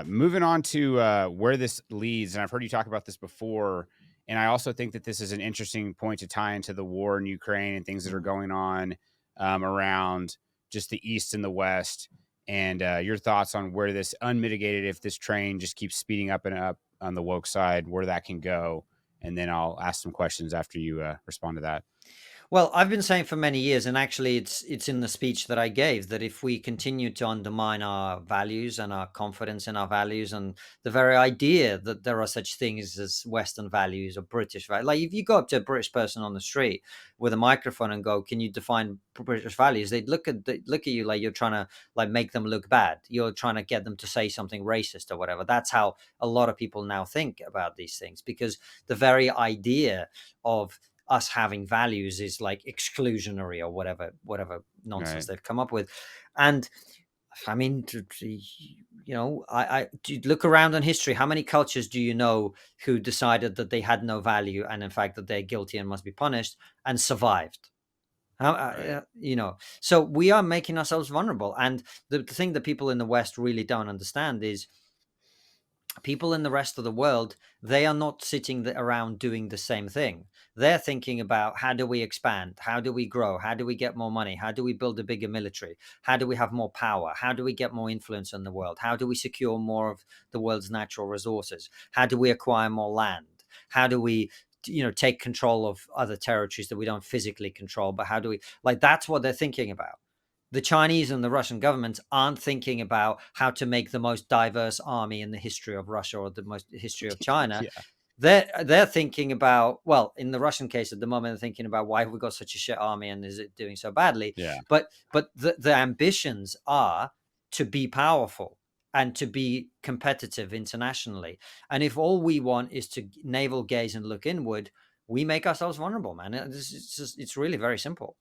Moving on to where this leads, and I've heard you talk about this before, and I also think that this is an interesting point to tie into the war in Ukraine and things that are Mhm. going on around just the East and the West, and your thoughts on where this unmitigated, if this train just keeps speeding up and up on the woke side, where that can go, and then I'll ask some questions after you respond to that. Well, I've been saying for many years, and actually, it's in the speech that I gave, that if we continue to undermine our values and our confidence in our values, and the very idea that there are such things as Western values or British values, like if you go up to a British person on the street with a microphone and go, "Can you define British values?" They'd look at you like you're trying to like make them look bad. You're trying to get them to say something racist or whatever. That's how a lot of people now think about these things, because the very idea of us having values is like exclusionary or whatever nonsense Right. they've come up with. And I mean, I do look around in history. How many cultures do you know who decided that they had no value and in fact that they're guilty and must be punished and survived? Right. So we are making ourselves vulnerable. And the thing that people in the West really don't understand is people in the rest of the world, they are not sitting around doing the same thing. They're thinking about, how do we expand, how do we grow, how do we get more money, how do we build a bigger military, how do we have more power, how do we get more influence in the world, how do we secure more of the world's natural resources, how do we acquire more land, how do we take control of other territories that we don't physically control, but how do we, like, that's what they're thinking about. The Chinese and the Russian governments aren't thinking about how to make the most diverse army in the history of Russia or the most history of China. Yeah. They're thinking about, well, in the Russian case at the moment, they're thinking about, why have we got such a shit army and is it doing so badly? Yeah. But the ambitions are to be powerful and to be competitive internationally. And if all we want is to navel gaze and look inward, we make ourselves vulnerable, man. It's really very simple.